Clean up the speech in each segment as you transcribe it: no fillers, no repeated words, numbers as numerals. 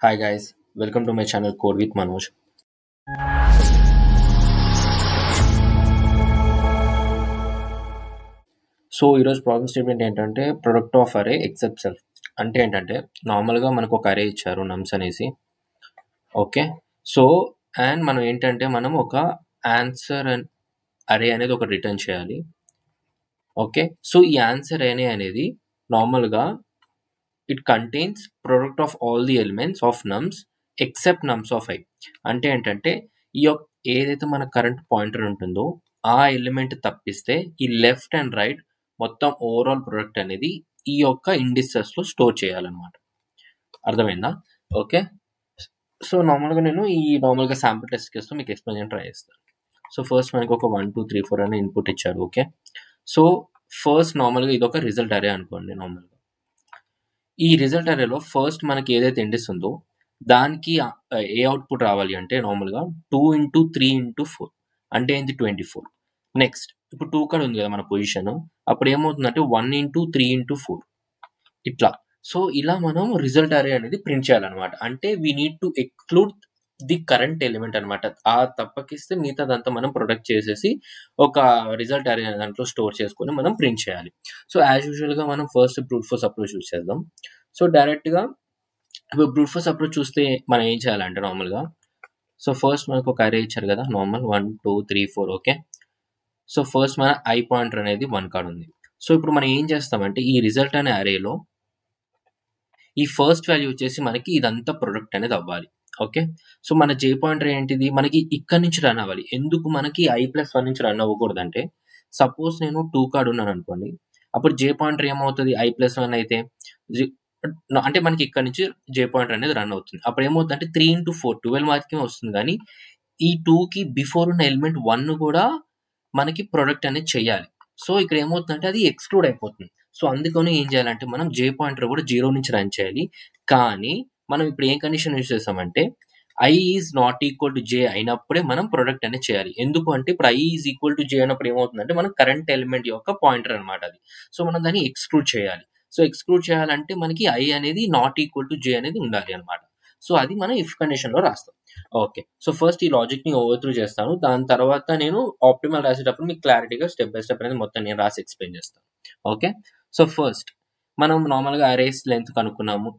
Hi guys, welcome to my channel Code with Manoj. So ఈరోజు problem statement ఏంటంటే product of అరే except self అంటే ఏంటంటే నార్మల్గా మనకు ఒక అరే ఇచ్చారు నమ్స్ అనేసి. ఓకే, సో అండ్ మనం ఏంటంటే మనం ఒక ఆన్సర్ అరే అనేది ఒక రిటర్న్ చేయాలి. ఓకే, సో ఈ ఆన్సర్ అరే అనేది నార్మల్గా it contains product of all the elements of నమ్స్ except నమ్స్ of I. అంటే ఏంటంటే ఈ యొక్క ఏదైతే మన కరెంట్ పాయింటర్ ఉంటుందో ఆ ఎలిమెంట్ తప్పిస్తే ఈ లెఫ్ట్ అండ్ రైట్ మొత్తం ఓవరాల్ ప్రొడక్ట్ అనేది ఈ యొక్క ఇండిసెస్లో స్టోర్ చేయాలన్నమాట. అర్థమైందా? ఓకే, సో నార్మల్గా నేను నార్మల్గా శాంపుల్ టెస్ట్ కేసులో మీకు ఎక్స్ప్లెయిన్ చేయడం ట్రై చేస్తాను. సో ఫస్ట్ మనకి ఒక 1 2 3 4 అనే ఇన్పుట్ ఇచ్చారు. ఓకే, సో ఫస్ట్ నార్మల్గా ఇది ఒక రిజల్ట్ అరే అనుకోండి. నార్మల్గా ఈ రిజల్ట్ అరేలో ఫస్ట్ మనకి ఏదైతే ఇండెక్స్ ఉందో దానికి ఏ అవుట్పుట్ రావాలి అంటే నార్మల్గా 2 × 3 × 4 అంటే ఏంటి 24. నెక్స్ట్ ఇప్పుడు 2 కాడ ఉంది కదా మన పొజిషన్, అప్పుడు ఏమవుతుందంటే 1 × 3 × 4 ఇట్లా. సో ఇలా మనం రిజల్ట్ అరే అనేది ప్రింట్ చేయాలన్నమాట. అంటే we need to exclude the current element అనమాట. ఆ తప్పకిస్తే మిగతాదంతా మనం ప్రొడక్ట్ చేసేసి ఒక రిజల్ట్ అరే దాంట్లో స్టోర్ చేసుకొని మనం ప్రింట్ చేయాలి. సో యాజ్ యూజువల్గా మనం first brute force approach use చేద్దాం. సో డైరెక్ట్గా ఇప్పుడు బ్రూట్ ఫోర్స్ అప్రోచ్ చూస్తే మనం ఏం చేయాలంటే నార్మల్గా సో ఫస్ట్ మనకు ఒక అరే ఇచ్చారు కదా నార్మల్ 1 2 3 4. ఓకే, సో ఫస్ట్ మన ఐ పాయింటర్ అనేది 1 కాడ ఉంది. సో ఇప్పుడు మనం ఏం చేస్తామంటే ఈ రిజల్ట్ అనే అరేలో ఈ ఫస్ట్ వాల్యూ వచ్చేసి మనకి ఇదంతా ప్రొడక్ట్ అనేది అవ్వాలి. ఓకే, సో మన జే పాయింటర్ ఏంటిది మనకి ఇక్కడ నుంచి రన్ అవ్వాలి. ఎందుకు మనకి i+1 నుంచి రన్ అవ్వకూడదు అంటే సపోజ్ నేను 2 కాడ ఉన్నాను అనుకోండి, అప్పుడు జే పాయింటర్ ఏమవుతుంది i+1 అయితే అంటే మనకి ఇక్కడ నుంచి జే పాయింటర్ అనేది రన్ అవుతుంది. అప్పుడు ఏమవుతుంది అంటే 3 × 4 12 మాత్రమే వస్తుంది. కానీ ఈ 2కి బిఫోర్ ఉన్న ఎలిమెంట్ 1 కూడా మనకి ప్రొడక్ట్ అనేది చేయాలి. సో ఇక్కడ ఏమవుతుందంటే అది ఎక్స్క్లూడ్ అయిపోతుంది. సో అందుకని ఏం చేయాలంటే మనం జే పాయింటర్ కూడా 0 నుంచి రన్ చేయాలి. కానీ మనం ఇప్పుడు ఏం కండిషన్ యూజ్ చేస్తామంటే i is not equal to J అయినప్పుడే మనం ప్రొడక్ట్ అనేది చేయాలి. ఎందుకు అంటే ఇప్పుడు i is equal to J అయినప్పుడు ఏమవుతుందంటే మనం కరెంట్ ఎలిమెంట్ యొక్క పాయింటర్ అనమాట అది. సో మనం దాన్ని ఎక్స్క్లూడ్ చేయాలి. సో ఎక్స్క్లూడ్ చేయాలంటే మనకి i అనేది నాట్ ఈక్వల్ టు జే అనేది ఉండాలి అనమాట. సో అది మనం ఇఫ్ కండిషన్లో రాస్తాం. ఓకే, సో ఫస్ట్ ఈ లాజిక్ని ఓవర్ త్రూ చేస్తాను. దాని తర్వాత నేను ఆప్టిమల్ రాసేటప్పుడు మీకు క్లారిటీగా స్టెప్ బై స్టెప్ అనేది మొత్తం నేను రాసి ఎక్స్ప్లెయిన్ చేస్తాను. ఓకే, సో ఫస్ట్ మనం నార్మల్గా అరేస్ లెంత్ కనుక్కున్నాము.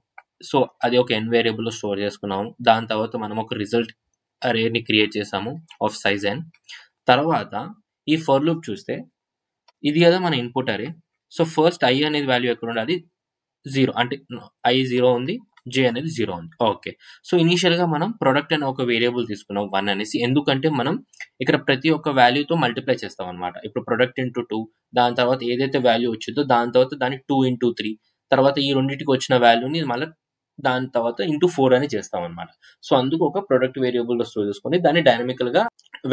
సో అది ఒక n వేరియబుల్లో స్టోర్ చేసుకున్నాము. దాని తర్వాత మనం ఒక రిజల్ట్ అరేని క్రియేట్ చేసాము ఆఫ్ సైజ్ n. తర్వాత ఈ ఫర్ లూప్ చూస్తే ఇది కదా మన ఇన్పుట్ అరే. సో ఫస్ట్ i అనేది వాల్యూ ఎక్కడ ఉండాలి? 0. అంటే i 0 ఉంది, j అనేది 0 ఉంది. ఓకే, సో ఇనీషియల్గా మనం ప్రొడక్ట్ అనే ఒక వేరియబుల్ తీసుకున్నాం 1 అనేసి. ఎందుకంటే మనం ఇక్కడ ప్రతి ఒక్క వాల్యూతో మల్టిప్లై చేస్తాం అనమాట. ఇప్పుడు ప్రొడక్ట్ × 2, దాని తర్వాత ఏదైతే వాల్యూ వచ్చిందో దాని తర్వాత దానికి 2 × 3, తర్వాత ఈ రెండింటికి వచ్చిన వాల్యూని మళ్ళీ దాని తర్వాత × 4 అని చేస్తాం అనమాట. సో అందుకు ఒక ప్రొడక్ట్ వేరియబుల్లో స్టోర్ చేసుకొని దాన్ని డైనమికల్గా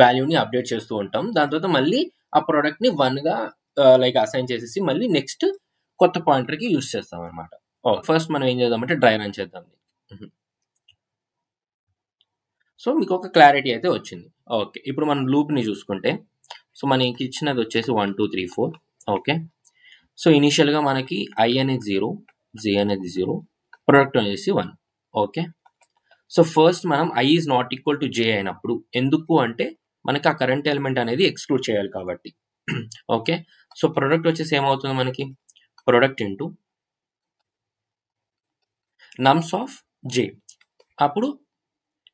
వాల్యూని అప్డేట్ చేస్తూ ఉంటాం. దాని తర్వాత మళ్ళీ ఆ ప్రొడక్ట్ని 1గా లైక్ అసైన్ చేసేసి మళ్ళీ నెక్స్ట్ కొత్త పాయింటర్కి యూజ్ చేస్తాం అనమాట. ఫస్ట్ మనం ఏం చేద్దామంటే డ్రై రన్ చేద్దాం. సో మీకు ఒక క్లారిటీ అయితే వచ్చింది. ఓకే, ఇప్పుడు మనం లూప్ని చూసుకుంటే సో మనకి ఇచ్చినది వచ్చేసి 1 2 3 4. ఓకే, సో ఇనీషియల్గా మనకి i అనేది 0, j అనేది 0, ప్రొడక్ట్ అనేసి 1. ఓకే, సో ఫస్ట్ మనం i is not equal to j అయినప్పుడు, ఎందుకు అంటే మనకి ఆ కరెంట్ ఎలిమెంట్ అనేది ఎక్స్క్లూడ్ చేయాలి కాబట్టి. ఓకే, సో ప్రొడక్ట్ వచ్చేసి ఏమవుతుంది మనకి ప్రొడక్ట్ ఇంటూ నమ్స్ ఆఫ్ j. అప్పుడు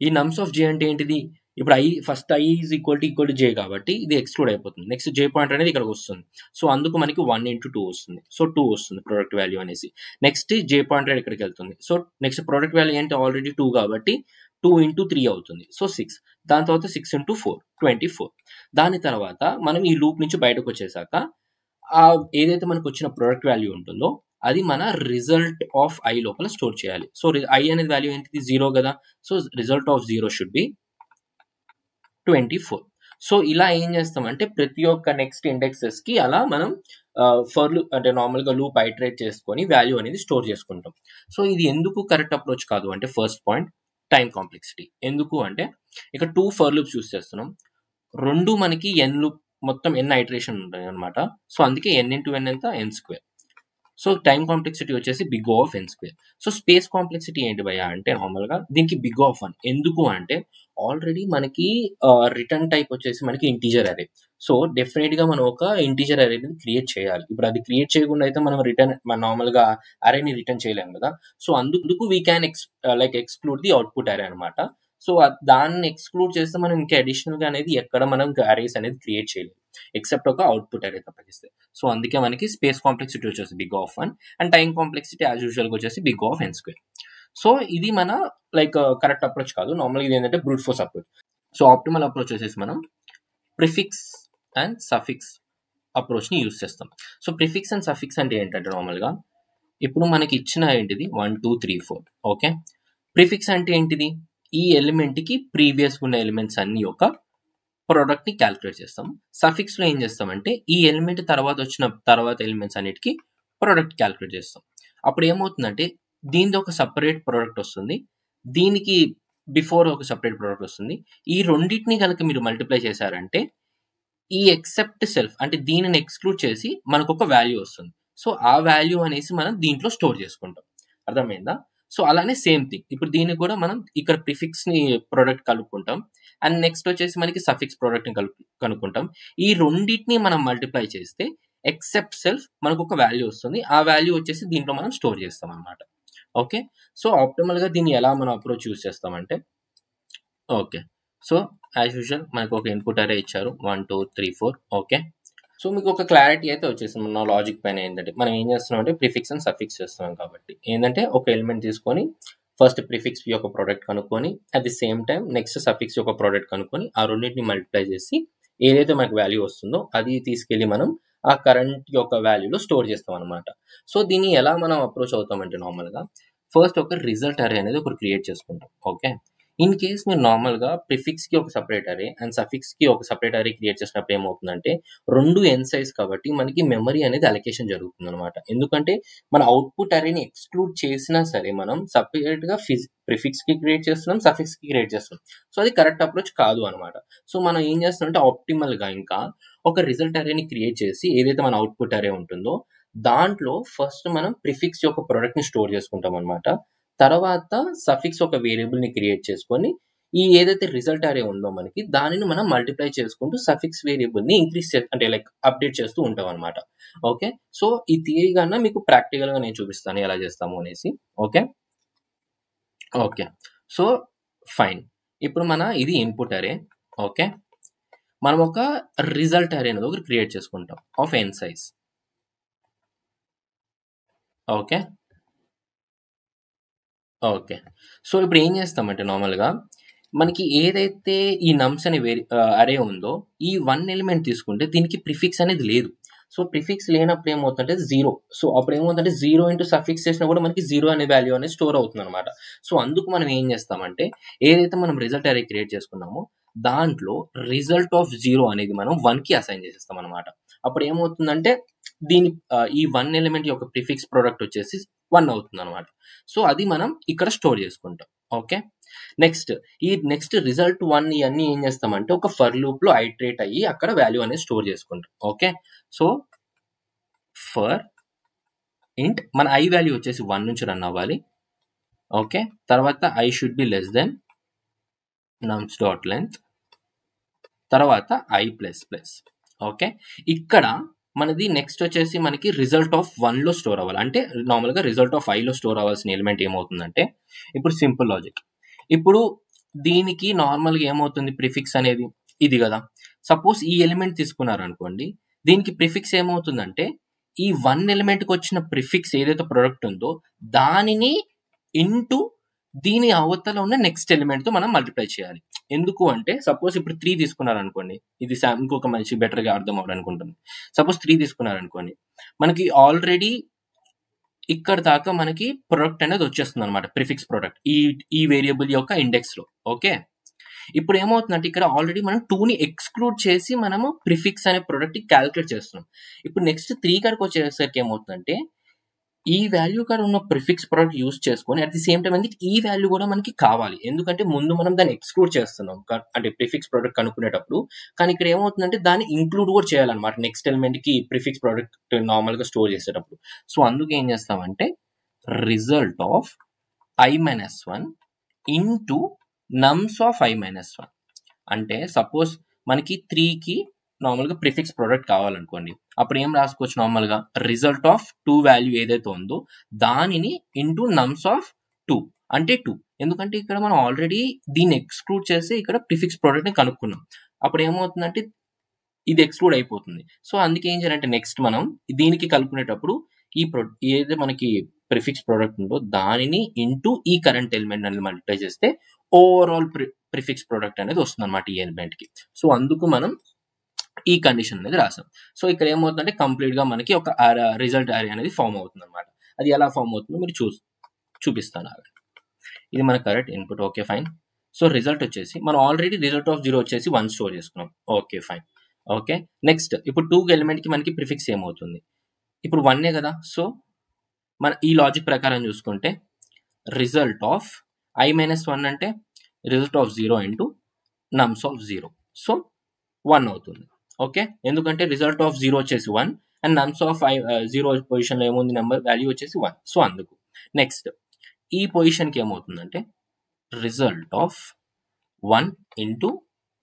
ఈ నమ్స్ ఆఫ్ j అంటే ఏంటిది? ఇప్పుడు first i is equal to j కాబట్టి ఇది ఎక్స్క్లూడ్ అయిపోతుంది. నెక్స్ట్ j పాయింట్ అనేది ఇక్కడికి వస్తుంది. సో అందుకు మనకి 1 × 2 వస్తుంది. సో 2 వస్తుంది ప్రొడక్ట్ వాల్యూ అనేసి. నెక్స్ట్ j పాయింట్ ఇక్కడికి వెళ్తుంది. సో నెక్స్ట్ ప్రొడక్ట్ వాల్యూ ఏంటి? ఆల్రెడీ 2 కాబట్టి 2 × 3 అవుతుంది. సో 6. దాని తర్వాత 6 × 4 24. దాని తర్వాత మనం ఈ లూప్ నుంచి బయటకు వచ్చేసాక ఏదైతే మనకు వచ్చిన ప్రొడక్ట్ వాల్యూ ఉంటుందో అది మన రిజల్ట్ ఆఫ్ i లోపల స్టోర్ చేయాలి. సో i అనేది వాల్యూ ఏంటిది? 0 కదా. So result of 0 should be 24. So ఇలా ఏం చేస్తామంటే ప్రతి ఒక్క నెక్స్ట్ ఇండెక్సెస్కి అలా మనం ఫర్ లూప్ అంటే నార్మల్గా లూప్ ఐటరేట్ చేసుకొని వాల్యూ అనేది స్టోర్ చేసుకుంటాం. సో ఇది ఎందుకు కరెక్ట్ అప్రోచ్ కాదు అంటే ఫస్ట్ పాయింట్ టైం కాంప్లెక్సిటీ. ఎందుకు అంటే ఇక్కడ 2 ఫర్ లూప్స్ యూస్ చేస్తున్నాం. 2 మనకి n లూప్ మొత్తం n ఐటరేషన్ ఉంటాయి అనమాట. సో అందుకే n × n ఎంత? n². సో టైం కాంప్లెక్సిటీ వచ్చేసి big O of n square. So space complexity ఏంటి భయ్యా అంటే నార్మల్గా దీనికి బిగ్ O ఆఫ్ 1. ఎందుకు అంటే ఆల్రెడీ మనకి రిటర్న్ టైప్ వచ్చేసి మనకి ఇంటీజర్ అరే. సో డెఫినెట్గా మనం ఒక ఇంటీజర్ అరేని క్రియేట్ చేయాలి. ఇప్పుడు అది క్రియేట్ చేయకుండా అయితే మనం నార్మల్గా అరేని రిటర్న్ చేయలేము కదా. సో అందుకు we can exclude the output array అనమాట. సో దాన్ని ఎక్స్క్లూడ్ చేస్తే మనం ఇంకా అడిషనల్గా అనేది ఎక్కడ మనం అరేస్ అనేది క్రియేట్ చేయలేము ఎక్సెప్ట్ ఒక అవుట్పుట్ అరే తప్పకిస్తే. సో అందుకే మనకి స్పేస్ కాంప్లెక్సిటీ వచ్చేసి big of 1 and time complexity as యూజువల్గా వచ్చేసి big of n square. So ఇది మన కరెక్ట్ అప్రోచ్ కాదు. నార్మల్గా ఇది ఏంటంటే brute force approach. So optimal approach వచ్చేసి మనం ప్రిఫిక్స్ అండ్ సఫిక్స్ అప్రోచ్ని యూజ్ చేస్తాం. సో ప్రిఫిక్స్ అండ్ సఫిక్స్ అంటే ఏంటంటే నార్మల్గా ఇప్పుడు మనకి ఇచ్చిన ఏంటిది 1 2 3 4. ఓకే, ప్రిఫిక్స్ అంటే ఏంటిది? ఈ ఎలిమెంట్కి ప్రీవియస్ ఉన్న ఎలిమెంట్స్ అన్ని యొక్క ప్రోడక్ట్ని క్యాలిక్యులేట్ చేస్తాం. సఫిక్స్లో ఏం చేస్తామంటే ఈ ఎలిమెంట్ తర్వాత ఎలిమెంట్స్ అన్నిటికీ ప్రోడక్ట్ క్యాలిక్యులేట్ చేస్తాం. అప్పుడు ఏమవుతుందంటే దీనిది ఒక సపరేట్ ప్రోడక్ట్ వస్తుంది, దీనికి బిఫోర్ ఒక సపరేట్ ప్రోడక్ట్ వస్తుంది. ఈ రెండింటిని కనుక మీరు మల్టిప్లై చేశారంటే ఈ ఎక్సెప్ట్ సెల్ఫ్ అంటే దీనిని ఎక్స్క్లూడ్ చేసి మనకు ఒక వాల్యూ వస్తుంది. సో ఆ వాల్యూ అనేసి మనం దీంట్లో స్టోర్ చేసుకుంటాం. అర్థమైందా? సో అలానే సేమ్ థింగ్ ఇప్పుడు దీన్ని కూడా మనం ఇక్కడ ప్రిఫిక్స్ని ప్రోడక్ట్ కలుపుకుంటాం అండ్ నెక్స్ట్ వచ్చేసి మనకి సఫిక్స్ ప్రోడక్ట్ని కనుక్కుంటాం. ఈ రెండింటిని మనం మల్టిప్లై చేస్తే ఎక్సెప్ట్ సెల్ఫ్ మనకు ఒక వాల్యూ వస్తుంది. ఆ వాల్యూ వచ్చేసి దీంట్లో మనం స్టోర్ చేస్తాం అనమాట. ఓకే, సో ఆప్టిమల్గా దీన్ని ఎలా మనం అప్రోచ్ యూజ్ చేస్తామంటే ఓకే, సో యాజ్ యూజువల్ మనకు ఒక ఇన్పుట్ అరే ఇచ్చారు 1 2 3 4. ఓకే, సో మీకు ఒక క్లారిటీ అయితే వచ్చేసింది మన లాజిక్ పైన. ఏంటంటే మనం ఏం చేస్తున్నాం అంటే ప్రిఫిక్స్ అండ్ సఫిక్స్ చేస్తున్నాం కాబట్టి ఏంటంటే ఒక ఎలిమెంట్ తీసుకొని ఫస్ట్ ప్రిఫిక్స్ యొక్క ప్రోడక్ట్ కనుక్కొని at the same time next suffix యొక్క ప్రోడక్ట్ కనుక్కొని ఆ రెండింటిని మల్టిప్లై చేసి ఏదైతే మనకు వాల్యూ వస్తుందో అది తీసుకెళ్ళి మనం ఆ కరెంట్ యొక్క వాల్యూలో స్టోర్ చేస్తాం అనమాట. సో దీన్ని ఎలా మనం అప్రోచ్ అవుతామంటే నార్మల్గా ఫస్ట్ ఒక రిజల్ట్ అరే అనేది ఒకటి క్రియేట్ చేసుకుంటాం. ఓకే, ఇన్ కేస్ మీరు నార్మల్గా ప్రిఫిక్స్కి ఒక సపరేట్ అరే అండ్ సఫిక్స్కి ఒక సపరేట్ అరే క్రియేట్ చేసినప్పుడు ఏమవుతుందంటే రెండు ఎన్ సైజ్ కాబట్టి మనకి మెమరీ అనేది అలొకేషన్ జరుగుతుంది అనమాట. ఎందుకంటే మన అవుట్పుట్ అరేని ఎక్స్క్లూడ్ చేసినా సరే మనం సపరేట్గా ప్రిఫిక్స్కి క్రియేట్ చేస్తున్నాం, సఫిక్స్కి క్రియేట్ చేస్తున్నాం. సో అది కరెక్ట్ అప్రోచ్ కాదు అనమాట. సో మనం ఏం చేస్తున్నాం అంటే ఆప్టిమల్గా ఇంకా ఒక రిజల్ట్ అరేని క్రియేట్ చేసి ఏదైతే మన అవుట్పుట్ అరే ఉంటుందో దాంట్లో ఫస్ట్ మనం ప్రిఫిక్స్ యొక్క ప్రోడక్ట్ని స్టోర్ చేసుకుంటాం అనమాట. తర్వాత సఫిక్స్ ఒక వేరియబుల్ని క్రియేట్ చేసుకొని ఈ ఏదైతే రిజల్ట్ అరే ఉందో మనకి దానిని మనం మల్టిప్లై చేసుకుంటూ సఫిక్స్ వేరియబుల్ని ఇంక్రీజ్ అంటే అప్డేట్ చేస్తూ ఉంటాం అనమాట. ఓకే, సో ఈ థియరీ కన్నా మీకు ప్రాక్టికల్గా నేను చూపిస్తాను ఎలా చేస్తాము అనేసి. Okay okay, so fine. ఇప్పుడు మన ఇది ఇన్పుట్ అరే. ఓకే, మనం ఒక రిజల్ట్ అరే అనేది ఒకటి క్రియేట్ చేసుకుంటాం of n size. Okay okay, so ఇప్పుడు ఏం చేస్తామంటే నార్మల్గా మనకి ఏదైతే ఈ నమ్స్ అనే అరే ఉందో ఈ 1 ఎలిమెంట్ తీసుకుంటే దీనికి ప్రిఫిక్స్ అనేది లేదు. సో ప్రిఫిక్స్ లేనప్పుడు ఏమవుతుందంటే 0. సో అప్పుడు ఏమవుతుందంటే 0 ఇంటూ సఫిక్స్ చేసినా కూడా మనకి 0 అనే వాల్యూ అనేది స్టోర్ అవుతుంది అనమాట. సో అందుకు మనం ఏం చేస్తామంటే ఏదైతే మనం రిజల్ట్ అరే క్రియేట్ చేసుకున్నామో దాంట్లో రిజల్ట్ ఆఫ్ 0 అనేది మనం 1కి అసైన్ చేసేస్తాం అనమాట. అప్పుడు ఏమవుతుందంటే దీని ఈ 1 ఎలిమెంట్ యొక్క ప్రిఫిక్స్ ప్రోడక్ట్ వచ్చేసి 1 అవుతుంది అనమాట. సో అది మనం ఇక్కడ స్టోర్ చేసుకుంటాం. ఓకే, నెక్స్ట్ రిజల్ట్ 1 ఇవన్నీ ఏం చేస్తామంటే ఒక ఫర్ లూప్ లో ఐటరేట్ అయ్యి అక్కడ వాల్యూ అనేది స్టోర్ చేసుకుంటాం. ఓకే, సో ఫర్ ఇంట్ మన ఐ వాల్యూ వచ్చేసి 1 నుంచి రన్ అవ్వాలి. ఓకే, తర్వాత I should be less than నమ్స్ dot length, తర్వాత ఐ ప్లస్ ప్లస్. ఓకే, ఇక్కడ మనది నెక్స్ట్ వచ్చేసి మనకి రిజల్ట్ ఆఫ్ 1లో స్టోర్ అవ్వాలి. అంటే నార్మల్గా రిజల్ట్ ఆఫ్ 5లో స్టోర్ అవ్వాల్సిన ఎలిమెంట్ ఏమవుతుందంటే ఇప్పుడు సింపుల్ లాజిక్. ఇప్పుడు దీనికి నార్మల్గా ఏమవుతుంది ప్రిఫిక్స్ అనేది ఇది కదా. సపోజ్ ఈ ఎలిమెంట్ తీసుకున్నారనుకోండి, దీనికి ప్రిఫిక్స్ ఏమవుతుందంటే ఈ 1 ఎలిమెంట్కి వచ్చిన ప్రిఫిక్స్ ఏదైతే ప్రొడక్ట్ ఉందో దానిని ఇంటూ దీని అవతల ఉన్న నెక్స్ట్ ఎలిమెంట్తో మనం మల్టిప్లై చేయాలి. ఎందుకు అంటే సపోజ్ ఇప్పుడు 3 తీసుకున్నారనుకోండి, ఇది ఇంకొక మంచి బెటర్గా అర్థం అవ్వాలనుకుంటుంది. సపోజ్ 3 తీసుకున్నారనుకోండి, మనకి ఆల్రెడీ ఇక్కడ దాకా మనకి ప్రొడక్ట్ అనేది వచ్చేస్తుంది అనమాట, ప్రిఫిక్స్ ప్రొడక్ట్ ఈ వేరియబుల్ యొక్క ఇండెక్స్లో. ఓకే, ఇప్పుడు ఏమవుతుందంటే ఇక్కడ ఆల్రెడీ మనం 2ని ఎక్స్క్లూడ్ చేసి మనము ప్రిఫిక్స్ అనే ప్రొడక్ట్ క్యాలిక్యులేట్ చేస్తున్నాం. ఇప్పుడు నెక్స్ట్ 3 కాడికి వచ్చేసరికి ఏమవుతుందంటే ఈ వాల్యూ కాడ ఉన్న ప్రిఫిక్స్ ప్రోడక్ట్ యూస్ చేసుకొని అట్ ది సేమ్ టైం అనేది ఈ వాల్యూ కూడా మనకి కావాలి. ఎందుకంటే ముందు మనం దాన్ని ఎక్స్క్లూడ్ చేస్తున్నాం అంటే ప్రిఫిక్స్ ప్రోడక్ట్ కనుక్కునేటప్పుడు. కానీ ఇక్కడ ఏమవుతుందంటే దాన్ని ఇంక్లూడ్ కూడా చేయాలన్నమాట నెక్స్ట్ ఎలిమెంట్ కి ప్రిఫిక్స్ ప్రోడక్ట్ నార్మల్ గా స్టోర్ చేసేటప్పుడు. సో అందుకు ఏం చేస్తామంటే result of i-1 into నమ్స్ of i-1. అంటే సపోజ్ మనకి 3కి నార్మల్గా ప్రిఫిక్స్ ప్రోడక్ట్ కావాలనుకోండి, అప్పుడు ఏం రాసుకోవచ్చు నార్మల్గా రిజల్ట్ ఆఫ్ 2 వాల్యూ ఏదైతే ఉందో దానిని ఇంటూ నమ్స్ ఆఫ్ 2 అంటే 2. ఎందుకంటే ఇక్కడ మనం ఆల్రెడీ దీన్ని ఎక్స్క్లూడ్ చేసి ఇక్కడ ప్రిఫిక్స్ ప్రోడక్ట్ ని కనుక్కున్నాం. అప్పుడు ఏమవుతుందంటే ఇది ఎక్స్క్లూడ్ అయిపోతుంది. సో అందుకే ఏం చేయాలంటే నెక్స్ట్ మనం దీనికి కలుపుకునేటప్పుడు ఏదైతే మనకి ప్రిఫిక్స్ ప్రోడక్ట్ ఉందో దానిని ఇంటూ ఈ కరెంట్ ఎలిమెంట్ అనేది మల్టిప్లై చేస్తే ఓవరాల్ ప్రిఫిక్స్ ప్రోడక్ట్ అనేది వస్తుంది అనమాట ఈ ఎలిమెంట్ కి. సో అందుకు మనం ఈ కండిషన్ అనేది రాసాం. సో ఇక్కడ ఏమవుతుందంటే కంప్లీట్ గా మనకి ఒక రిజల్ట్ అరే అనేది ఫామ్ అవుతుంది అనమాట. అది ఎలా ఫామ్ అవుతుందో మీరు చూపిస్తాను. ఇది మన correct input. Okay fine. So result వచ్చేసి మనం ఆల్రెడీ రిజల్ట్ ఆఫ్ 0 వచ్చేసి 1 స్టోర్ చేసుకున్నాం. Okay fine. ఓకే నెక్స్ట్ ఇప్పుడు 2 ఎలిమెంట్ కి మనకి ప్రిఫిక్స్ ఏమవుతుంది, ఇప్పుడు 1 కదా. సో మన ఈ లాజిక్ ప్రకారం చూసుకుంటే రిజల్ట్ ఆఫ్ i-1 అంటే result of 0 into నమ్స్ of 0. So 1 అవుతుంది. ఓకే ఎందుకంటే రిజల్ట్ ఆఫ్ 0 వచ్చేసి 1 అండ్ నమ్స్ ఆఫ్ 0 పొజిషన్ లో ఏముంది నెంబర్ వాల్యూ వచ్చేసి 1. సో అందుకు నెక్స్ట్ ఈ పొజిషన్ కి ఏమవుతుందంటే result of 1 into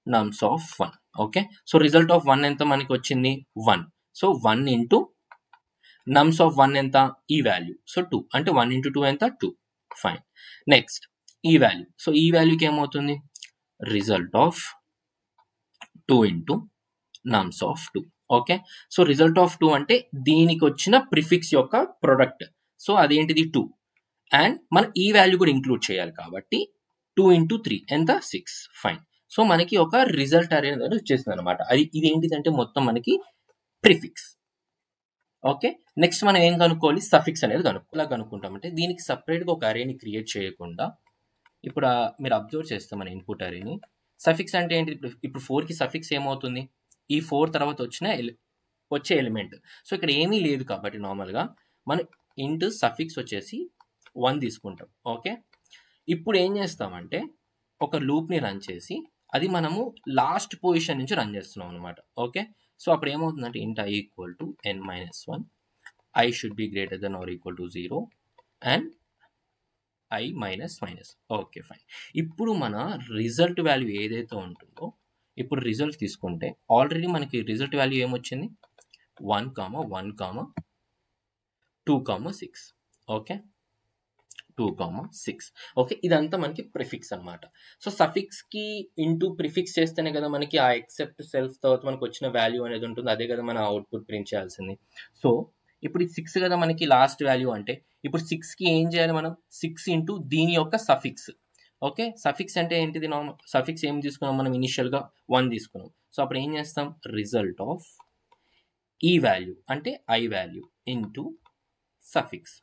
నమ్స్ of 1. Okay so result of 1 ఎంత మనకి వచ్చింది 1. సో 1 ఇంటూ నమ్స్ ఆఫ్ 1 ఎంత ఈ వాల్యూ. సో 2 అంటే 1 ఇంటూ 2 ఎంత 2. ఫైన్. నెక్స్ట్ ఈ వాల్యూ. సో ఈ వాల్యూకి ఏమవుతుంది result of 2 into నమ్స్ of 2. Okay so result of 2 అంటే దీనికి వచ్చిన ప్రిఫిక్స్ యొక్క ప్రొడక్ట్. సో అదేంటిది 2 అండ్ మనం ఈ వాల్యూ కూడా ఇంక్లూడ్ చేయాలి కాబట్టి 2 ఇంటూ 3 ఎంత 6. ఫైన్. సో మనకి ఒక రిజల్ట్ అరే అనేది వచ్చేసింది అనమాట. ఇది ఏంటిదంటే మొత్తం మనకి ప్రిఫిక్స్. ఓకే నెక్స్ట్ మనం ఏం కనుక్కోవాలి సఫిక్స్ అనేది కనుక్కుంటామంటే దీనికి సపరేట్ గా ఒక అరేని క్రియేట్ చేయకుండా ఇప్పుడు మీరు అబ్జర్వ్ చేస్తే మన ఇన్పుట్ అరేని సఫిక్స్ అంటే ఏంటి, ఇప్పుడు 4 కి సఫిక్స్ ఏమవుతుంది ఈ 4 తర్వాత వచ్చే ఎలిమెంట్. సో ఇక్కడ ఏమీ లేదు కాబట్టి నార్మల్ గా మనం ఇంటూ సఫిక్స్ వచ్చేసి 1 తీసుకుంటాం. ఓకే ఇప్పుడు ఏం చేస్తామంటే ఒక లూప్ ని రన్ చేసి అది మనము లాస్ట్ పొజిషన్ నుంచి రన్ చేస్తున్నాం అనమాట. ఓకే సో అప్పుడు ఏమవుతుందంటే int i equal to n-1 i should be greater than or equal to 0 and i minus. Okay fine. ఇప్పుడు మన రిజల్ట్ వాల్యూ ఏదైతే ఉంటుందో ఇప్పుడు రిజల్ట్ తీసుకుంటే ఆల్రెడీ మనకి రిజల్ట్ వాల్యూ ఏమొచ్చింది 1, 2, 6. ఓకే 2, 6. ఓకే ఇదంతా మనకి ప్రిఫిక్స్ అనమాట. సో సఫిక్స్ కి ఇంటూ ప్రిఫిక్స్ చేస్తేనే కదా మనకి ఆ ఎక్సెప్ట్ సెల్ఫ్ తర్వాత మనకు వచ్చిన వాల్యూ అనేది ఉంటుంది. అదే కదా మన అవుట్పుట్ ప్రింట్ చేయాల్సింది. సో ఇప్పుడు 6 కదా మనకి లాస్ట్ వాల్యూ అంటే ఇప్పుడు 6 కి ఏం చేయాలి మనం 6 ఇంటూ దీని యొక్క సఫిక్స్. ఓకే సఫిక్స్ అంటే ఏంటిది నార్మల్ సఫిక్స్ ఏం తీసుకున్నాం మనం ఇనిషియల్ గా 1 తీసుకున్నాం. సో అప్పుడు ఏం చేస్తాం రిజల్ట్ ఆఫ్ ఈ వాల్యూ అంటే i వాల్యూ ఇంటూ సఫిక్స్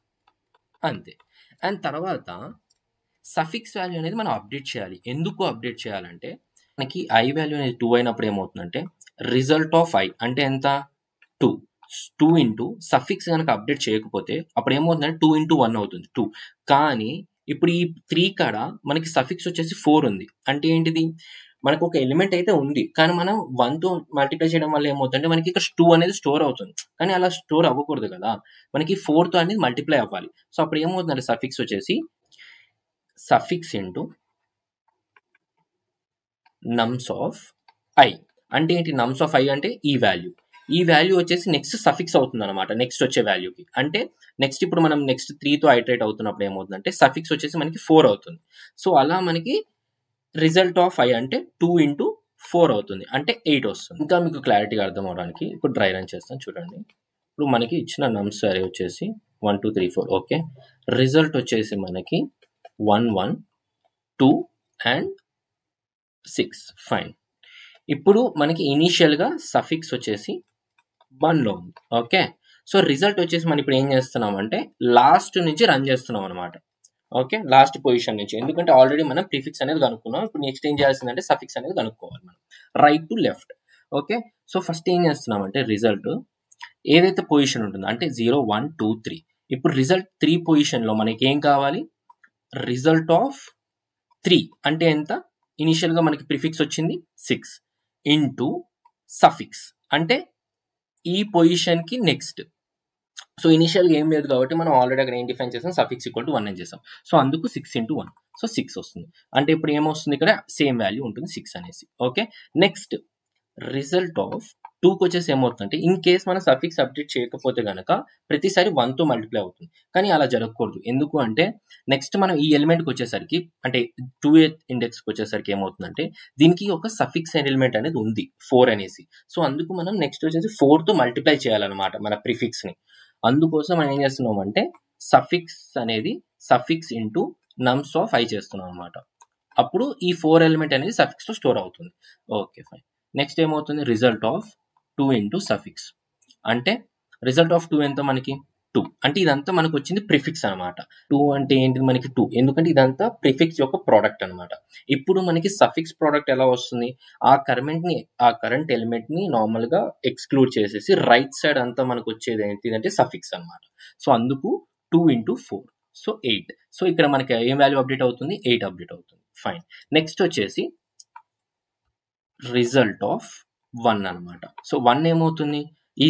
అంతే. అండ్ తర్వాత సఫిక్స్ వాల్యూ అనేది మనం అప్డేట్ చేయాలి. ఎందుకు అప్డేట్ చేయాలంటే మనకి i వాల్యూ అనేది 2 అయినప్పుడు ఏమవుతుందంటే రిజల్ట్ ఆఫ్ i అంటే ఎంత 2 ఇంటూ సఫిక్స్ కనుక అప్డేట్ చేయకపోతే అప్పుడు ఏమవుతుందంటే 2 ఇంటూ 1 అవుతుంది 2. కానీ ఇప్పుడు ఈ 3 కాడ మనకి సఫిక్స్ వచ్చేసి 4 ఉంది. అంటే ఏంటిది మనకు ఒక ఎలిమెంట్ అయితే ఉంది కానీ మనం 1తో మల్టిప్లై చేయడం వల్ల ఏమవుతుందంటే మనకి ఇక్కడ 2 అనేది స్టోర్ అవుతుంది. కానీ అలా స్టోర్ అవ్వకూడదు కదా, మనకి 4తో అనేది మల్టిప్లై అవ్వాలి. సో అప్పుడు ఏమవుతుందంటే సఫిక్స్ వచ్చేసి సఫిక్స్ ఇంటూ నమ్స్ ఆఫ్ i అంటే ఏంటి నమ్స్ ఆఫ్ i అంటే ఈ వాల్యూ వచ్చేసి నెక్స్ట్ సఫిక్స్ అవుతుంది అనమాట నెక్స్ట్ వచ్చే వాల్యూకి. అంటే నెక్స్ట్ ఇప్పుడు మనం నెక్స్ట్ 3తో ఐటరేట్ అవుతున్నప్పుడు ఏమవుతుందంటే సఫిక్స్ వచ్చేసి మనకి 4 అవుతుంది. సో అలా మనకి రిజల్ట్ ఆఫ్ i అంటే 2 ఇంటూ 4 అవుతుంది అంటే 8 వస్తుంది. ఇంకా మీకు క్లారిటీగా అర్థం అవడానికి ఇప్పుడు డ్రై రన్ చేస్తాను చూడండి. ఇప్పుడు మనకి ఇచ్చిన నమ్స్ అరే వచ్చేసి 1 2 3 4. ఓకే రిజల్ట్ వచ్చేసి మనకి 1 1 2 అండ్ 6. ఫైన్. ఇప్పుడు మనకి ఇనీషియల్ గా సఫిక్స్ వచ్చేసి 1లో ఉంది. ఓకే సో రిజల్ట్ వచ్చేసి మనం ఇప్పుడు ఏం చేస్తున్నాం అంటే లాస్ట్ నుంచి రన్ చేస్తున్నాం అనమాట. ఓకే లాస్ట్ పొజిషన్ నుంచి, ఎందుకంటే ఆల్రెడీ మనం ప్రిఫిక్స్ అనేది కనుక్కున్నాం. ఇప్పుడు నెక్స్ట్ ఏం చేయాల్సిందంటే సఫిక్స్ అనేది కనుక్కోవాలి మనం right to left. Okay so first ఏం చేస్తున్నాం అంటే రిజల్ట్ ఏదైతే పొజిషన్ ఉంటుందో అంటే 0 1 2 3 ఇప్పుడు రిజల్ట్ 3 పొజిషన్లో మనకి ఏం కావాలి, రిజల్ట్ ఆఫ్ 3 అంటే ఎంత, ఇనిషియల్గా మనకి ప్రిఫిక్స్ వచ్చింది 6 ఇంటూ సఫిక్స్ అంటే ఈ పొజిషన్కి నెక్స్ట్. సో ఇనిషియల్గా ఏం లేదు కాబట్టి మనం ఆల్రెడీ అక్కడ ఏం డిఫైన్ చేసాం, సఫిక్స్ ఈక్వల్ టు 1 అని చేసాం. సో అందుకు 6 ఇంటూ 1, సో 6 వస్తుంది. అంటే ఇప్పుడు ఏమొస్తుంది, ఇక్కడ సేమ్ వాల్యూ ఉంటుంది 6 అనేసి. ఓకే, నెక్స్ట్ రిజల్ట్ ఆఫ్ 2కి వచ్చేసి ఏమవుతుందంటే, ఇన్ కేస్ మనం సఫిక్స్ అప్డేట్ చేయకపోతే కనుక ప్రతిసారి 1తో మల్టిప్లై అవుతుంది. కానీ అలా జరగకూడదు. ఎందుకు అంటే నెక్స్ట్ మనం ఈ ఎలిమెంట్కి వచ్చేసరికి, అంటే 2th ఇండెక్స్కి వచ్చేసరికి ఏమవుతుందంటే దీనికి ఒక సఫిక్స్ ఎలిమెంట్ అనేది ఉంది 4 అనేసి. సో అందుకు మనం నెక్స్ట్ వచ్చేసి 4తో మల్టిప్లై చేయాలన్నమాట మన ప్రిఫిక్స్ని. అందుకోసం మనం ఏం చేస్తున్నాం అంటే సఫిక్స్ అనేది సఫిక్స్ ఇంటూ నమ్స్ ఆఫ్ i చేస్తున్నాం అనమాట. అప్పుడు ఈ 4 ఎలిమెంట్ అనేది సఫిక్స్తో స్టోర్ అవుతుంది. Okay fine. నెక్స్ట్ ఏమవుతుంది, రిజల్ట్ ఆఫ్ 2 ఇంటూ సఫిక్స్ అంటే రిజల్ట్ ఆఫ్ 2 ఎంత మనకి 2, అంటే ఇదంతా మనకు వచ్చింది ప్రిఫిక్స్ అనమాట. 2 అంటే ఏంటిది మనకి 2, ఎందుకంటే ఇదంతా ప్రిఫిక్స్ యొక్క ప్రోడక్ట్ అనమాట. ఇప్పుడు మనకి సఫిక్స్ ప్రోడక్ట్ ఎలా వస్తుంది, ఆ కరెంట్ ఎలిమెంట్ ని నార్మల్ గా ఎక్స్క్లూడ్ చేసేసి రైట్ సైడ్ అంతా మనకు వచ్చేది ఏంటిదంటే సఫిక్స్ అనమాట. సో అందుకు 2 ఇంటూ 4, సో 8. సో ఇక్కడ మనకి ఏం వాల్యూ అప్డేట్ అవుతుంది, 8 అప్డేట్ అవుతుంది. ఫైన్. నెక్స్ట్ వచ్చేసి రిజల్ట్ ఆఫ్ 1 అనమాట. సో 1 ఏమవుతుంది, ఈ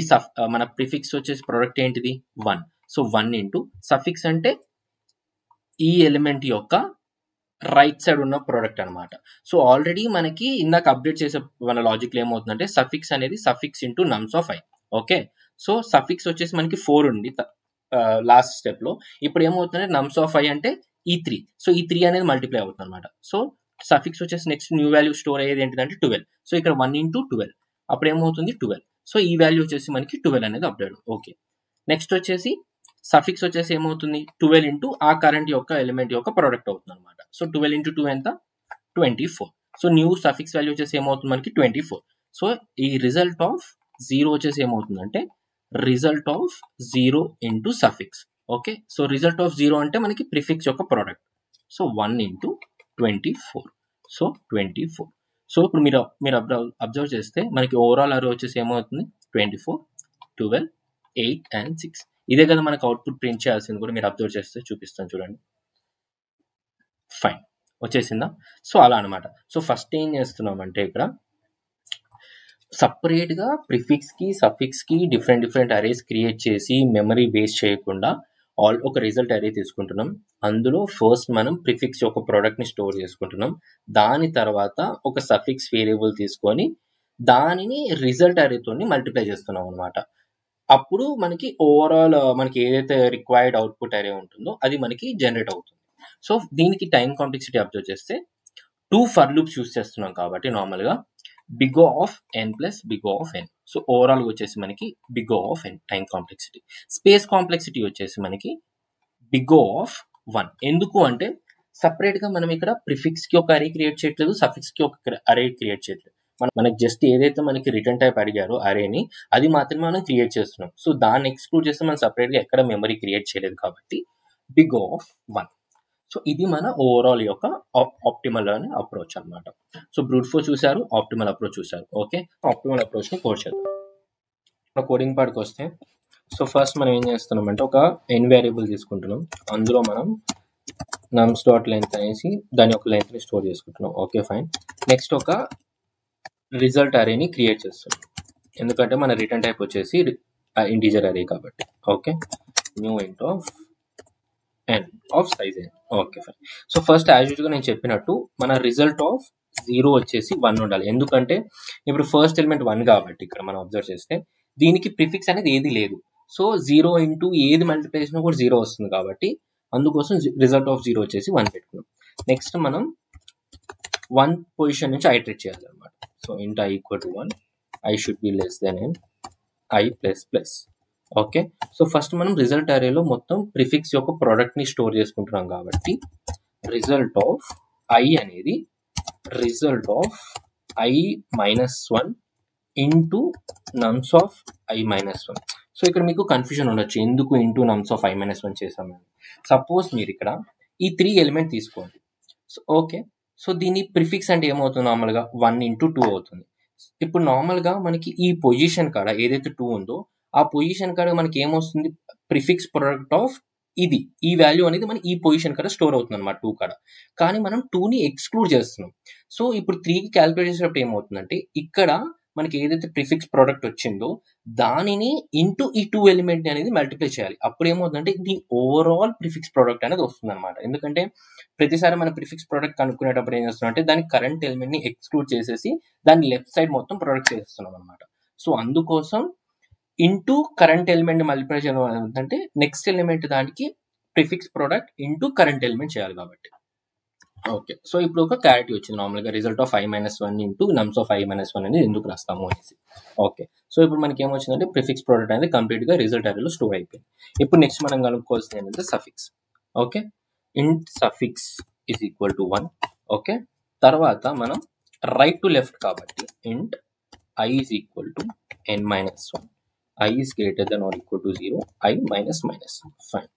మన ప్రిఫిక్స్ వచ్చేసి ప్రోడక్ట్ ఏంటిది 1. సో 1 ఇంటూ సఫిక్స్ అంటే ఈ ఎలిమెంట్ యొక్క రైట్ సైడ్ ఉన్న ప్రోడక్ట్ అనమాట. సో ఆల్రెడీ మనకి ఇందాక అప్డేట్ చేసే మన లాజిక్లో ఏమవుతుందంటే సఫిక్స్ అనేది suffix into నమ్స్ of i. Okay, so suffix వచ్చేసి మనకి 4 ఉంది లాస్ట్ స్టెప్ లో. ఇప్పుడు ఏమవుతుందంటే నమ్స్ ఆఫ్ i అంటే ఈ 3. సో ఈ 3 అనేది మల్టిప్లై అవుతుంది అనమాట. సో సఫిక్స్ వచ్చేసి నెక్స్ట్ న్యూ వాల్యూ స్టోర్ అయ్యేది ఏంటంటే 12. సో ఇక్కడ 1 ఇంటూ 12 అప్పుడు ఏమవుతుంది 12. సో ఈ వాల్యూ వచ్చేసి మనకి 12 అనేది అప్డేట్. ఓకే, నెక్స్ట్ వచ్చేసి సఫిక్స్ వచ్చేసి ఏమవుతుంది 12 ఇంటూ ఆ కరెంట్ యొక్క ఎలిమెంట్ యొక్క ప్రోడక్ట్ అవుతుంది అనమాట. సో 12 ఇంటూ 2 ఎంత 24. సో న్యూ సఫిక్స్ వాల్యూ వచ్చేసి ఏమవుతుంది మనకి 24. సో ఈ రిజల్ట్ ఆఫ్ 0 వచ్చేసి ఏమవుతుందంటే result of 0 into suffix. Okay, so result of 0 అంటే మనకి ప్రిఫిక్స్ యొక్క product. So 1 into 24, so 24. So ఇప్పుడు మీరు అబ్జర్వ్ చేస్తే మనకి ఓవరాల్ అరే వచ్చేసి ఏమవుతుంది 24, 12, 8 and 6. ఇదే కదా మనకు అవుట్పుట్ ప్రింట్ చేయాల్సింది కూడా. మీరు అబ్జర్వ్ చేస్తే చూపిస్తాను చూడండి. ఫైన్, వచ్చేసిందా. సో అలా అనమాట. సో ఫస్ట్ ఏం చేస్తున్నామంటే ఇక్కడ సపరేట్గా ప్రిఫిక్స్కి సఫిక్స్కి డిఫరెంట్ అరేస్ క్రియేట్ చేసి మెమరీ వేస్ట్ చేయకుండా ఒక రిజల్ట్ అరే తీసుకుంటున్నాం. అందులో ఫస్ట్ మనం ప్రిఫిక్స్ యొక్క ప్రోడక్ట్ని స్టోర్ చేసుకుంటున్నాం. దాని తర్వాత ఒక సఫిక్స్ వేరియబుల్ తీసుకొని దానిని రిజల్ట్ అరేతో మల్టిప్లై చేస్తున్నాం అనమాట. అప్పుడు మనకి ఓవరాల్ మనకి ఏదైతే రిక్వైర్డ్ అవుట్పుట్ అరే ఉంటుందో అది మనకి జనరేట్ అవుతుంది. సో దీనికి టైం కాంప్లెక్సిటీ అబ్జర్వ్ చేస్తే 2 ఫర్ లూప్స్ యూస్ చేస్తున్నాం కాబట్టి నార్మల్గా big O of n plus big O of n. So ఓవరాల్గా వచ్చేసి మనకి big O of n time complexity. Space complexity వచ్చేసి మనకి బిగ్ O ఆఫ్ 1. ఎందుకు అంటే సపరేట్గా మనం ఇక్కడ ప్రిఫిక్స్కి ఒక అరే క్రియేట్ చేయట్లేదు, సఫిక్స్కి ఒక అరే క్రియేట్ చేయట్లేదు. మనకి జస్ట్ ఏదైతే మనకి రిటర్న్ టైప్ అడిగారో అరేని అది మాత్రమే మనం క్రియేట్ చేస్తున్నాం. సో దాన్ని ఎక్స్క్లూడ్ చేస్తే మనం సపరేట్గా ఎక్కడ మెమరీ క్రియేట్ చేయలేదు కాబట్టి బిగ్ O ఆఫ్ 1. సో ఇది మన ఓవరాల్ యొక్క ఆప్టిమల్ అనే అప్రోచ్ అనమాట. సో బ్రూట్ ఫోర్స్ చూసారు, ఆప్టిమల్ అప్రోచ్ చూసారు. ఓకే, ఆప్టిమల్ అప్రోచ్ని కోడ్ చేద్దాం. కోడింగ్ పార్ట్కి వస్తే సో ఫస్ట్ మనం ఏం చేస్తున్నామంటే ఒక n వేరియబుల్ తీసుకుంటున్నాం. అందులో మనం నమ్స్ డాట్ లెంత్ అనేసి దాని యొక్క లెంత్ని స్టోర్ చేసుకుంటున్నాం. Okay fine. నెక్స్ట్ ఒక రిజల్ట్ అరేని క్రియేట్ చేస్తున్నాం, ఎందుకంటే మన రిటర్న్ టైప్ వచ్చేసి ఇంటీజర్ అరే కాబట్టి. ఓకే, న్యూ ఇంట్ of n of size n. Okay fine. So first as యూజువల్గా నేను చెప్పినట్టు మన రిజల్ట్ ఆఫ్ 0 వచ్చేసి 1 ఉండాలి. ఎందుకంటే ఇప్పుడు ఫస్ట్ ఎలిమెంట్ 1 కాబట్టి ఇక్కడ మనం అబ్జర్వ్ చేస్తే దీనికి ప్రిఫిక్స్ అనేది ఏది లేదు. సో 0 ఇంటూ ఏది మల్టిప్లై చేసినా కూడా 0 వస్తుంది కాబట్టి అందుకోసం రిజల్ట్ ఆఫ్ 0 వచ్చేసి 1 పెట్టుకున్నాం. నెక్స్ట్ మనం 1 పొజిషన్ నుంచి ఐటరేట్ చేయాలన్నమాట. సో ఇంట్ i equal to 1, i should be less than n, i plus plus. Okay, so first మనం రిజల్ట్ అరేలో మొత్తం ప్రిఫిక్స్ యొక్క ప్రోడక్ట్ని స్టోర్ చేసుకుంటున్నాం కాబట్టి రిజల్ట్ ఆఫ్ i అనేది result of i minus 1 into నమ్స్ of i minus 1. So ఇక్కడ మీకు కన్ఫ్యూజన్ ఉండొచ్చు, ఎందుకు ఇంటూ నమ్స్ ఆఫ్ i మైనస్ 1 చేసామని. సపోజ్ మీరు ఇక్కడ ఈ 3 ఎలిమెంట్ తీసుకోండి. సో ఓకే, సో దీని ప్రిఫిక్స్ అంటే ఏమవుతుంది, నార్మల్గా 1 ఇంటూ 2 అవుతుంది. ఇప్పుడు నార్మల్గా మనకి ఈ పొజిషన్ కాడ ఏదైతే 2 ఉందో ఆ పొజిషన్ కాడ మనకి ఏమొస్తుంది, ప్రిఫిక్స్ ప్రొడక్ట్ ఆఫ్ ఇది, ఈ వాల్యూ అనేది మన ఈ పొజిషన్ కాడ స్టోర్ అవుతుంది అనమాట 2 కాడ. కానీ మనం 2ని ఎక్స్క్లూడ్ చేస్తున్నాం. సో ఇప్పుడు 3కి క్యాలిక్యులేట్ చేసేటప్పుడు ఏమవుతుందంటే ఇక్కడ మనకి ఏదైతే ప్రిఫిక్స్ ప్రొడక్ట్ వచ్చిందో దానిని ఇంటూ ఈ 2 ఎలిమెంట్ అనేది మల్టిప్లై చేయాలి. అప్పుడు ఏమవుతుందంటే దీని ఓవరాల్ ప్రిఫిక్స్ ప్రొడక్ట్ అనేది వస్తుంది అనమాట. ఎందుకంటే ప్రతిసారి మనం ప్రిఫిక్స్ ప్రొడక్ట్ కనుక్కునేటప్పుడు ఏం చేస్తున్నాం అంటే దాని కరెంట్ ఎలిమెంట్ ని ఎక్స్క్లూడ్ చేసేసి దాని లెఫ్ట్ సైడ్ మొత్తం ప్రొడక్ట్ చేస్తున్నాం అనమాట. సో అందుకోసం ఇంటూ కరెంట్ ఎలిమెంట్ మల్టిప్లై చేయడం అంటే నెక్స్ట్ ఎలిమెంట్ దానికి prefix product into current element చేయాలి కాబట్టి. ఓకే, సో ఇప్పుడు ఒక క్లారిటీ వచ్చింది నార్మల్గా result of i-1 into నమ్స్ of i-1 అనేది ఎందుకు రాస్తాము అనేసి. ఓకే, సో ఇప్పుడు మనకి ఏమొచ్చిందంటే ప్రిఫిక్స్ ప్రోడక్ట్ అనేది కంప్లీట్గా రిజల్ట్ అరేలో స్టోర్ అయిపోయింది. ఇప్పుడు నెక్స్ట్ మనం కనుక్కోవాల్సింది ఏంటంటే suffix. Okay, int suffix is equal to 1. Okay, తర్వాత మనం రైట్ టు లెఫ్ట్ కాబట్టి int i is equal to n-1, i is greater than or equal to 0, i minus minus. Fine.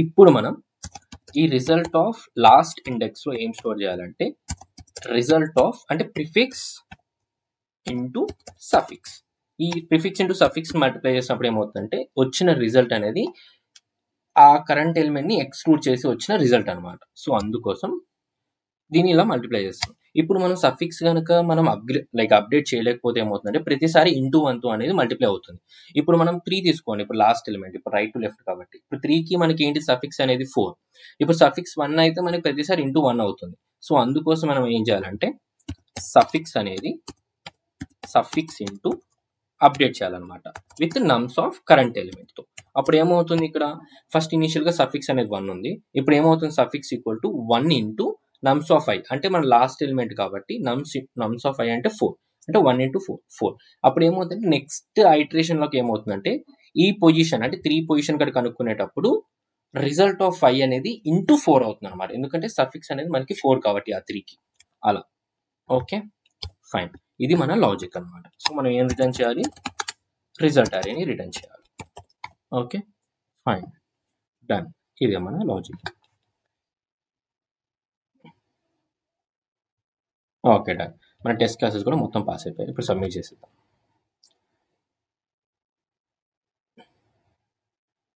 ఇప్పుడు మనం ఈ రిజల్ట్ ఆఫ్ లాస్ట్ ఇండెక్స్ లో ఏం store చేయాలంటే result of అంటే ప్రిఫిక్స్ ఇంటూ సఫిక్స్. ఈ ప్రిఫిక్స్ ఇంటూ సఫిక్స్ మల్టిప్లై చేసినప్పుడు ఏమవుతుందంటే వచ్చిన రిజల్ట్ అనేది ఆ కరెంట్ ఎలిమెంట్ ని ఎక్స్క్లూడ్ చేసి వచ్చిన రిజల్ట్ అనమాట. సో అందుకోసం దీన్ని ఇలా మల్టిప్లై చేస్తాం. ఇప్పుడు మనం సఫిక్స్ కనుక మనం అప్డేట్ చేయలేకపోతే ఏమవుతుందంటే ప్రతిసారి ఇంటూ 1 అనేది మల్టిప్లై అవుతుంది. ఇప్పుడు మనం 3 తీసుకోండి, ఇప్పుడు లాస్ట్ ఎలిమెంట్, ఇప్పుడు రైట్ టు లెఫ్ట్ కాబట్టి ఇప్పుడు 3కి మనకి ఏంటి సఫిక్స్ అనేది 4. ఇప్పుడు సఫిక్స్ 1 అయితే మనకి ప్రతిసారి ఇంటూ 1 అవుతుంది. సో అందుకోసం మనం ఏం చేయాలంటే సఫిక్స్ అనేది సఫిక్స్ ఇంటూ అప్డేట్ చేయాలన్నమాట విత్ నమ్స్ ఆఫ్ కరెంట్ ఎలిమెంట్ తో. అప్పుడు ఏమవుతుంది, ఇక్కడ ఫస్ట్ ఇనిషియల్ గా సఫిక్స్ అనేది 1 ఉంది, ఇప్పుడు ఏమవుతుంది suffix equal to 1 into నమ్స్ of i అంటే మన లాస్ట్ ఎలిమెంట్ కాబట్టి నమ్స్ ఆఫ్ i అంటే 4, అంటే 1 ఇంటూ 4. అప్పుడు ఏమవుతుందంటే నెక్స్ట్ ఐటరేషన్ లోకి ఏమవుతుందంటే ఈ పొజిషన్ అంటే 3 పొజిషన్ ఇక్కడ కనుక్కునేటప్పుడు రిజల్ట్ ఆఫ్ i అనేది ఇంటూ 4 అవుతుంది అనమాట. ఎందుకంటే సఫిక్స్ అనేది మనకి 4 కాబట్టి ఆ 3కి అలా. ఓకే ఫైన్, ఇది మన లాజిక్ అనమాట. సో మనం ఏం రిటర్న్ చేయాలి, రిజల్ట్ అరేని రిటర్న్ చేయాలి. Okay fine, done. ఇది మన లాజిక్. Okay done. మన టెస్ట్ క్లాసెస్ కూడా మొత్తం పాస్ అయిపోయాయి. ఇప్పుడు సబ్మిట్ చేసేద్దాం.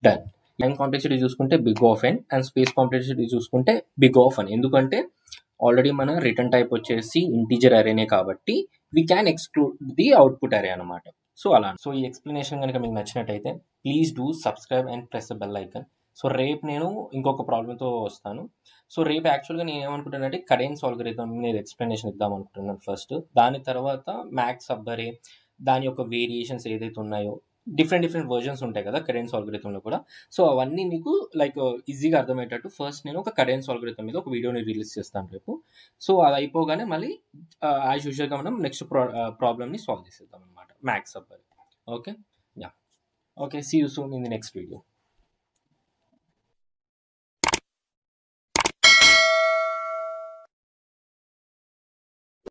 డన్. టైం కాంప్లెక్సిటీ చూసుకుంటే big of n and space complexity చూసుకుంటే బిగ్ ఆఫ్ n. ఎందుకంటే ఆల్రెడీ మన రిటర్న్ టైప్ వచ్చేసి ఇంటీజర్ అరేనే కాబట్టి we can exclude the output array అనమాట. సో అలా. సో ఈ ఎక్స్ప్లెనేషన్ కనుక మీకు నచ్చినట్టయితే please do subscribe and press the bell icon. So రేపు నేను ఇంకొక ప్రాబ్లంతో వస్తాను. సో రేపు యాక్చువల్గా నేను ఏమనుకుంటున్నానంటే కరెన్స్ ఆల్గరిథం నేను ఎక్స్ప్లెనేషన్ ఇద్దాం అనుకుంటున్నాను ఫస్ట్. దాని తర్వాత మ్యాక్స్ సబ్బరే దాని యొక్క వేరియేషన్స్ ఏదైతే ఉన్నాయో డిఫరెంట్ వర్జన్స్ ఉంటాయి కదా కరెన్స్ ఆల్గరిథంలో కూడా. సో అవన్నీ మీకు లైక్ ఈజీగా అర్థమయ్యేటట్టు ఫస్ట్ నేను ఒక కరెన్స్ ఆల్గరిథం మీద ఒక వీడియోని రిలీజ్ చేస్తాను రేపు. సో అది అయిపోగానే మళ్ళీ యాజ్ యూజువల్గా మనం నెక్స్ట్ ప్రాబ్లమ్ని సాల్వ్ చేసేద్దాం అనమాట max subarray. Okay yeah, okay, see you soon in the next video.